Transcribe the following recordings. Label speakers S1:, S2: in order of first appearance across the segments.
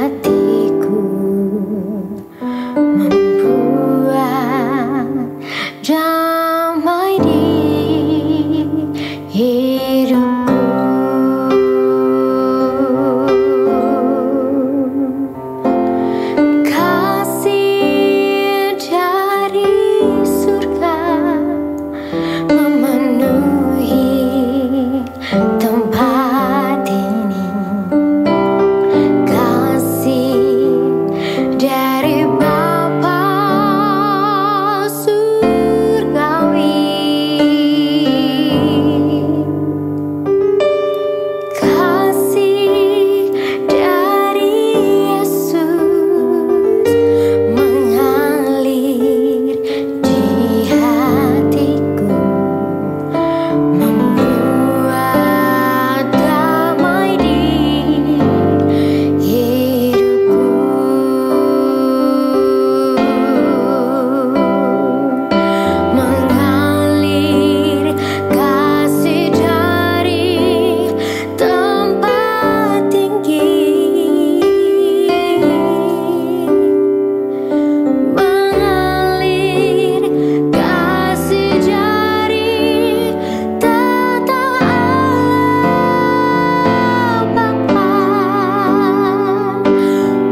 S1: hatiku, membuat damai di hidupku. Kasih dari surga memenuhi tempat ini. Kasih dari Bapa surgawi. Kasih dari Yesus mengalir di hatiku, membuat damai di hidupku. Mengalir kasih dari tempat tinggi, mengalir kasih dari tata Allah Bapa,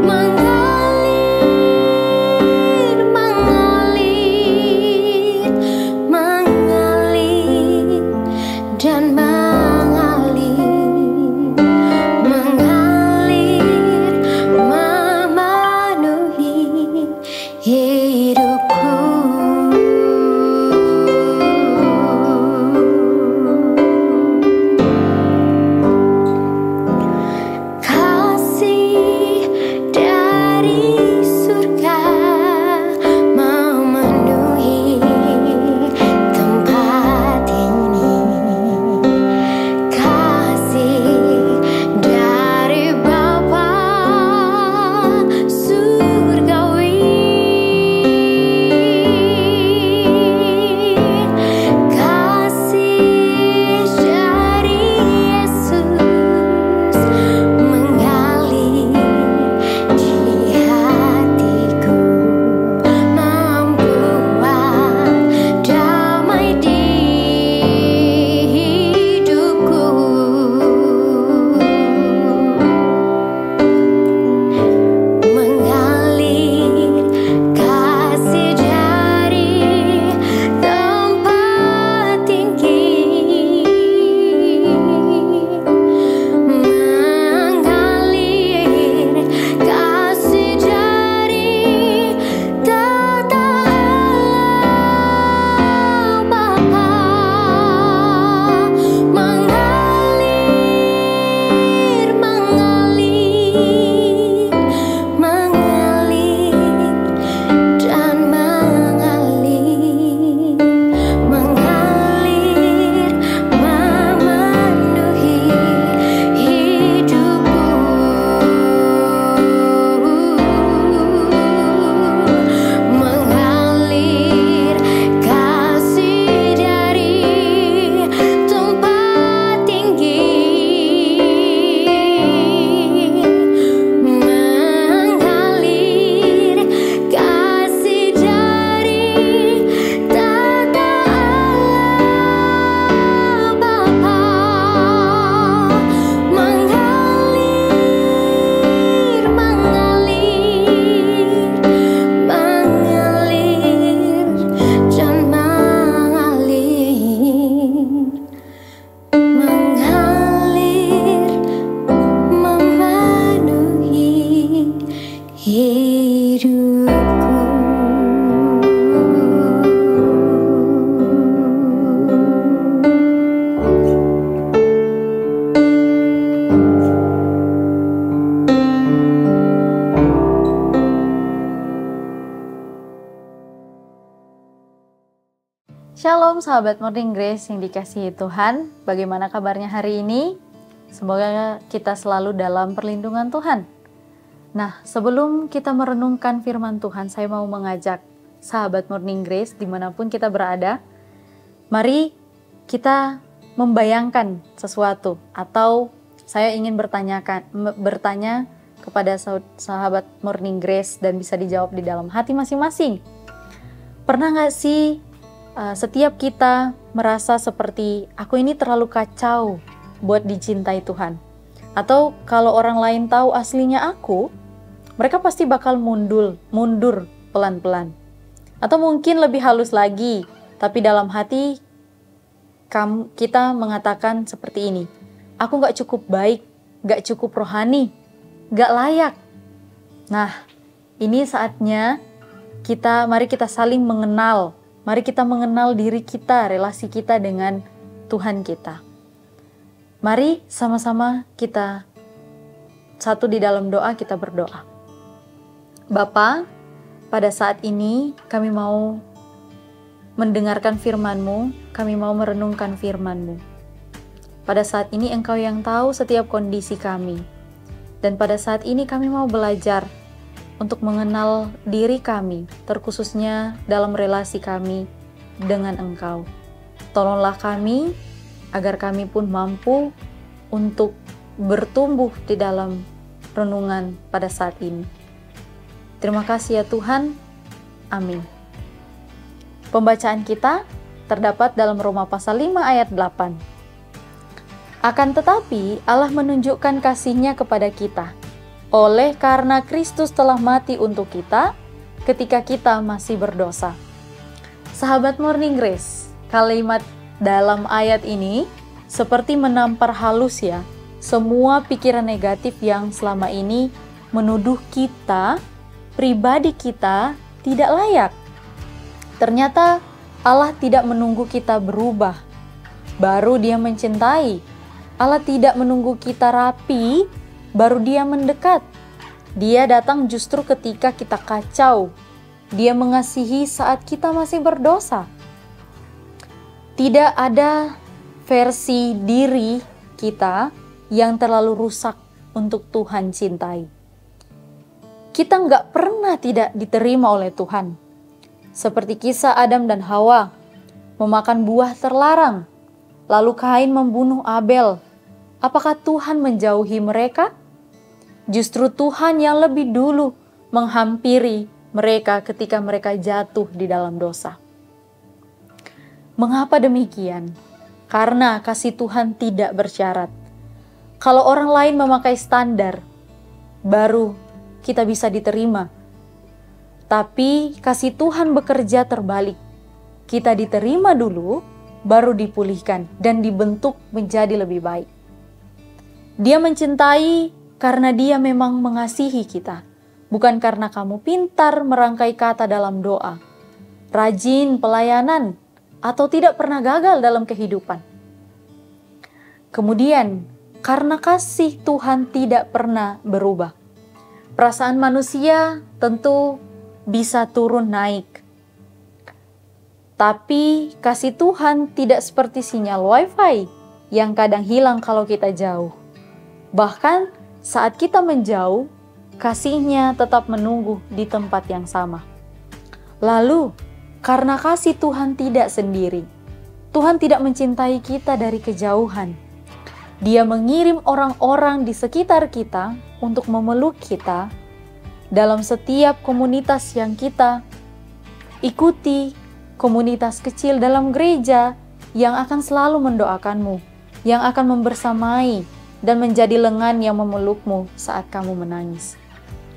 S1: mengalir, mengalir dan mengalir, memenuhi hidupku. Kasih dari surga memenuhi tempat ini. Kasih dari Bapa surgawi. Kasih dari Yesus mengalir di hatiku, membuat damai di hidupku. Mengalir kasih dari tempat tinggi, mengalir kasih dari tata Allah Bapa, mengalir, mengalir, mengalir dan mengalir, mengalir memenuhi hidupku. Mengalir kasih dari tempat tinggi, mengalir kasih dari tata Allah Bapa, mengalir, mengalir, mengalir dan mengalir, mengalir memenuhi hidupku.
S2: Shalom sahabat Morning Grace yang dikasihi Tuhan. Bagaimana kabarnya hari ini? Semoga kita selalu dalam perlindungan Tuhan. Nah, sebelum kita merenungkan firman Tuhan, saya mau mengajak sahabat Morning Grace dimanapun kita berada, mari kita membayangkan sesuatu, atau saya ingin bertanya kepada sahabat Morning Grace dan bisa dijawab di dalam hati masing-masing. Pernah gak sih setiap kita merasa seperti aku ini terlalu kacau buat dicintai Tuhan? Atau kalau orang lain tahu aslinya aku, mereka pasti bakal mundur pelan-pelan. Atau mungkin lebih halus lagi, tapi dalam hati kita mengatakan seperti ini, aku gak cukup baik, gak cukup rohani, gak layak. Nah, ini saatnya mari kita saling mengenal. Mari kita mengenal diri kita, relasi kita dengan Tuhan kita. Mari sama-sama kita satu di dalam doa, kita berdoa. Bapa, pada saat ini kami mau mendengarkan firman-Mu, kami mau merenungkan firman-Mu. Pada saat ini Engkau yang tahu setiap kondisi kami. Dan pada saat ini kami mau belajar untuk mengenal diri kami, terkhususnya dalam relasi kami dengan Engkau. Tolonglah kami, agar kami pun mampu untuk bertumbuh di dalam renungan pada saat ini. Terima kasih ya Tuhan. Amin. Pembacaan kita terdapat dalam Roma pasal 5 ayat 8. Akan tetapi Allah menunjukkan kasih-Nya kepada kita, oleh karena Kristus telah mati untuk kita ketika kita masih berdosa. Sahabat Morning Grace, kalimat dalam ayat ini seperti menampar halus ya semua pikiran negatif yang selama ini menuduh kita, pribadi kita tidak layak. Ternyata Allah tidak menunggu kita berubah, baru Dia mencintai. Allah tidak menunggu kita rapi, baru Dia mendekat. Dia datang justru ketika kita kacau. Dia mengasihi saat kita masih berdosa. Tidak ada versi diri kita yang terlalu rusak untuk Tuhan cintai. Kita nggak pernah tidak diterima oleh Tuhan. Seperti kisah Adam dan Hawa, memakan buah terlarang, lalu Kain membunuh Abel. Apakah Tuhan menjauhi mereka? Justru Tuhan yang lebih dulu menghampiri mereka ketika mereka jatuh di dalam dosa. Mengapa demikian? Karena kasih Tuhan tidak bersyarat. Kalau orang lain memakai standar, baru kita bisa diterima. Tapi kasih Tuhan bekerja terbalik. Kita diterima dulu, baru dipulihkan dan dibentuk menjadi lebih baik. Dia mencintai karena Dia memang mengasihi kita. Bukan karena kamu pintar merangkai kata dalam doa, rajin pelayanan, atau tidak pernah gagal dalam kehidupan. Kemudian, karena kasih Tuhan tidak pernah berubah. Perasaan manusia tentu bisa turun naik. Tapi kasih Tuhan tidak seperti sinyal Wi-Fi yang kadang hilang kalau kita jauh. Bahkan saat kita menjauh, kasih-Nya tetap menunggu di tempat yang sama. Lalu, karena kasih Tuhan tidak sendiri, Tuhan tidak mencintai kita dari kejauhan. Dia mengirim orang-orang di sekitar kita untuk memeluk kita dalam setiap komunitas yang kita ikuti, komunitas kecil dalam gereja yang akan selalu mendoakanmu, yang akan membersamai dan menjadi lengan yang memelukmu saat kamu menangis.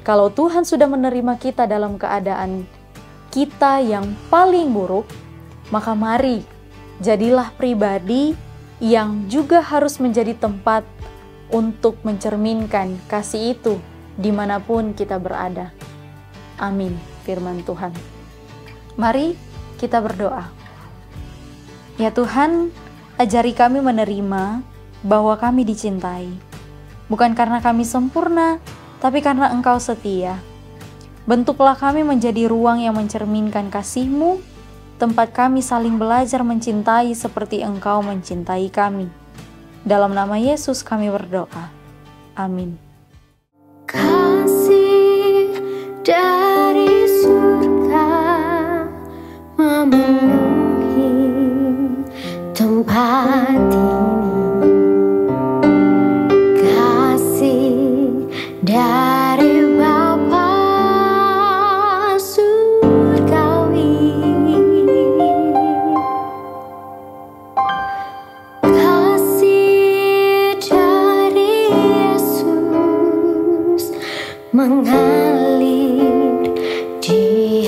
S2: Kalau Tuhan sudah menerima kita dalam keadaan kita yang paling buruk, maka mari jadilah pribadi yang juga harus menjadi tempat untuk mencerminkan kasih itu dimanapun kita berada. Amin, firman Tuhan. Mari kita berdoa. Ya Tuhan, ajari kami menerima bahwa kami dicintai. Bukan karena kami sempurna, tapi karena Engkau setia. Bentuklah kami menjadi ruang yang mencerminkan kasih-Mu, tempat kami saling belajar mencintai seperti Engkau mencintai kami. Dalam nama Yesus kami berdoa. Amin.
S1: Kasih dari surga memenuhi tempat ini. Kasih dari mengalir di